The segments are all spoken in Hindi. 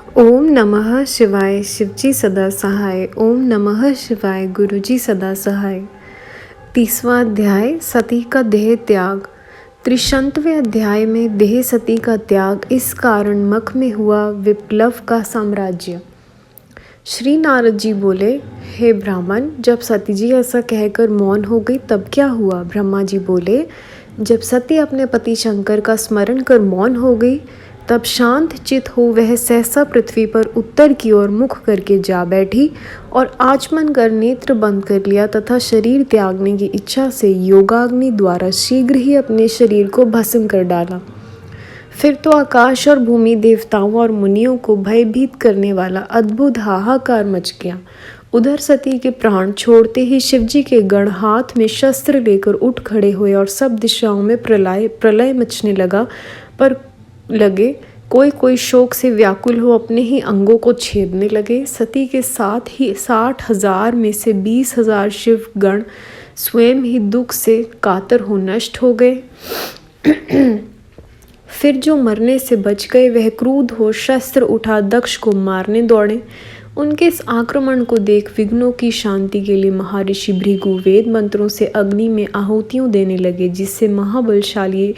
ओम नमः शिवाय शिवजी सदा सहाय। ओम नमः शिवाय गुरुजी सदा सहाय। 30वां अध्याय सती का देह त्याग। 33वें अध्याय में देह सती का त्याग, इस कारण मख में हुआ विप्लव का साम्राज्य। श्री नारद जी बोले, हे ब्राह्मण, जब सती जी ऐसा कहकर मौन हो गई तब क्या हुआ? ब्रह्मा जी बोले, जब सती अपने पति शंकर का स्मरण कर मौन हो गई तब शांत चित हो वह सहसा पृथ्वी पर उत्तर की ओर मुख करके जा बैठी और आचमन कर नेत्र बंद कर लिया तथा शरीर त्यागने की इच्छा से योगाग्नि द्वारा शीघ्र ही अपने शरीर को भस्म कर डाला। फिर तो आकाश और भूमि, देवताओं और मुनियों को भयभीत करने वाला अद्भुत हाहाकार मच गया। उधर सती के प्राण छोड़ते ही शिवजी के गण हाथ में शस्त्र लेकर उठ खड़े हुए और सब दिशाओं में प्रलय मचने लगे। कोई कोई शोक से व्याकुल हो अपने ही अंगों को छेदने लगे। सती के साथ ही 60,000 में से 20,000 शिव गण स्वयं ही दुख से कातर हो नष्ट हो गए। फिर जो मरने से बच गए वह क्रुद्ध हो शस्त्र उठा दक्ष को मारने दौड़े। उनके इस आक्रमण को देख विघ्नों की शांति के लिए महर्षि भृगु वेद मंत्रों से अग्नि में आहुतियों देने लगे, जिससे महाबलशाली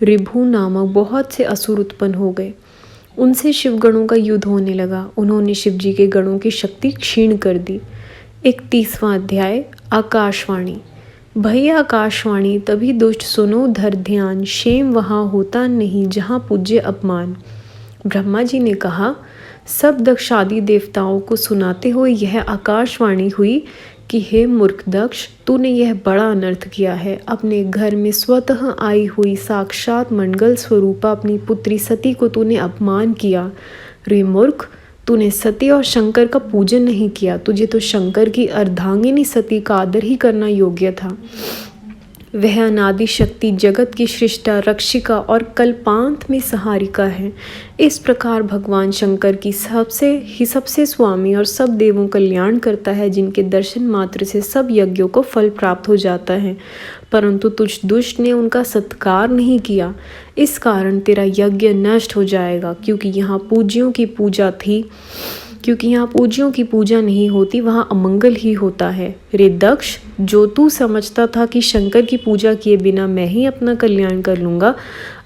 ऋभु नामक बहुत से असुर उत्पन्न हो गए। उनसे शिवगणों का युद्ध होने लगा। उन्होंने शिवजी के गणों की शक्ति क्षीण कर दी। 31वां अध्याय आकाशवाणी। भैया आकाशवाणी, तभी दुष्ट सुनो धर ध्यान, शेम वहाँ होता नहीं जहाँ पूज्य अपमान। ब्रह्मा जी ने कहा, सब दक्षादि देवताओं को सुनाते हुए यह आकाशवाणी हुई कि हे मूर्ख दक्ष, तूने यह बड़ा अनर्थ किया है। अपने घर में स्वतः आई हुई साक्षात मंगल स्वरूपा अपनी पुत्री सती को तूने अपमान किया। रे मूर्ख, तूने सती और शंकर का पूजन नहीं किया। तुझे तो शंकर की अर्धांगिनी सती का आदर ही करना योग्य था। वह अनादि शक्ति, जगत की सृष्टा, रक्षिका और कल्पांत में सहारिका है। इस प्रकार भगवान शंकर की सबसे स्वामी और सब देवों कल्याण करता है, जिनके दर्शन मात्र से सब यज्ञों को फल प्राप्त हो जाता है। परंतु तुझ दुष्ट ने उनका सत्कार नहीं किया, इस कारण तेरा यज्ञ नष्ट हो जाएगा। क्योंकि यहाँ पूज्यों की पूजा नहीं होती, वहाँ अमंगल ही होता है। रे दक्ष, जो तू समझता था कि शंकर की पूजा किए बिना मैं ही अपना कल्याण कर लूँगा,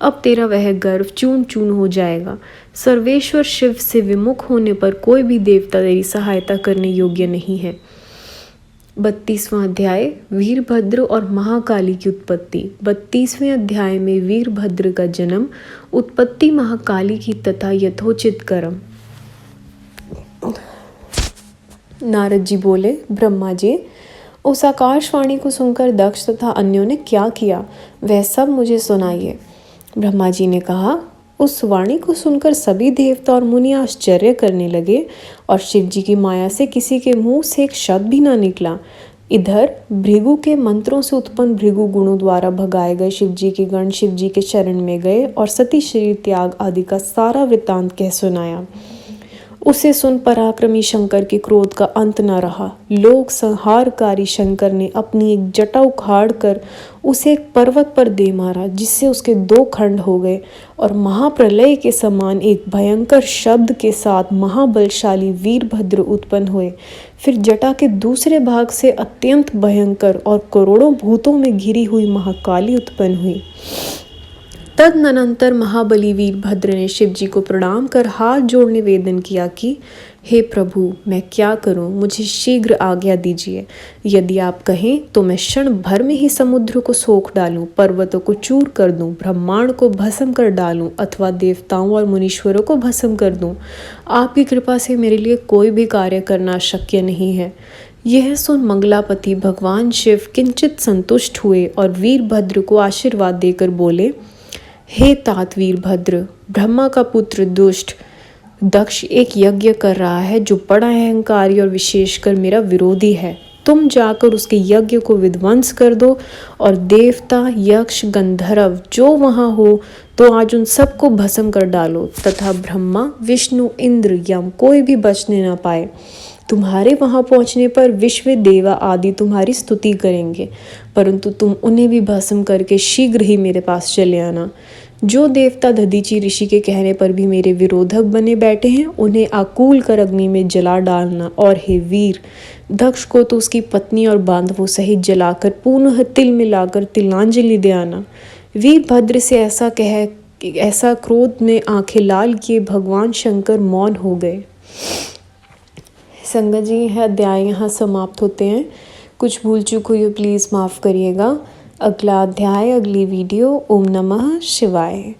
अब तेरा वह गर्व चून चून हो जाएगा। सर्वेश्वर शिव से विमुख होने पर कोई भी देवता तेरी सहायता करने योग्य नहीं है। 32वां अध्याय वीरभद्र और महाकाली की उत्पत्ति। 32वें अध्याय में वीरभद्र का जन्म, उत्पत्ति महाकाली की तथा यथोचित कर्म। नारद जी बोले, ब्रह्मा जी, उस आकाशवाणी को सुनकर दक्ष तथा अन्यों ने क्या किया, वह सब मुझे सुनाइए। ब्रह्मा जी ने कहा, उस वाणी को सुनकर सभी देवता और मुनि आश्चर्य करने लगे और शिवजी की माया से किसी के मुंह से एक शब्द भी न निकला। इधर भृगु के मंत्रों से उत्पन्न भृगु गुणों द्वारा भगाए गए शिवजी के गण शिवजी के शरण में गए और सती शरीर त्याग आदि का सारा वृत्तांत कह सुनाया। उसे सुन पराक्रमी शंकर के क्रोध का अंत न रहा। लोक संहारकारी शंकर ने अपनी एक जटा उखाड़ कर उसे एक पर्वत पर दे मारा, जिससे उसके 2 खंड हो गए और महाप्रलय के समान एक भयंकर शब्द के साथ महाबलशाली वीरभद्र उत्पन्न हुए। फिर जटा के दूसरे भाग से अत्यंत भयंकर और करोड़ों भूतों में घिरी हुई महाकाली उत्पन्न हुई। तदनंतर महाबली वीरभद्र ने शिवजी को प्रणाम कर हाथ जोड़ निवेदन किया कि हे प्रभु, मैं क्या करूं, मुझे शीघ्र आज्ञा दीजिए। यदि आप कहें तो मैं क्षण भर में ही समुद्र को सोख डालूं, पर्वतों को चूर कर दूं, ब्रह्मांड को भस्म कर डालूं अथवा देवताओं और मुनीश्वरों को भस्म कर दूं। आपकी कृपा से मेरे लिए कोई भी कार्य करना अशक्य नहीं है। यह सुन मंगलापति भगवान शिव किंचित संतुष्ट हुए और वीरभद्र को आशीर्वाद देकर बोले, हे तात वीरभद्र, ब्रह्मा का पुत्र दुष्ट दक्ष एक यज्ञ कर रहा है जो बड़ा अहंकारी और विशेषकर मेरा विरोधी है। तुम जाकर उसके यज्ञ को विध्वंस कर दो और देवता, यक्ष, गंधर्व जो वहाँ हो तो आज उन सबको भस्म कर डालो तथा ब्रह्मा, विष्णु, इंद्र, यम कोई भी बचने न पाए। तुम्हारे वहाँ पहुँचने पर विश्व देवा आदि तुम्हारी स्तुति करेंगे, परंतु तुम उन्हें भी भस्म करके शीघ्र ही मेरे पास चले आना। जो देवता दधीचि ऋषि के कहने पर भी मेरे विरोधक बने बैठे हैं, उन्हें आकूल कर अग्नि में जला डालना। और हे वीर, दक्ष को तो उसकी पत्नी और बांधवों सहित जलाकर पुनः तिल मिलाकर तिलांजलि दे आना। वीरभद्र से ऐसा क्रोध में आंखें लाल किए भगवान शंकर मौन हो गए। संगत जी, यह अध्याय यहाँ समाप्त होते हैं। कुछ भूल चूक हुई हो प्लीज़ माफ़ करिएगा। अगला अध्याय, अगली वीडियो। ओम नमः शिवाय।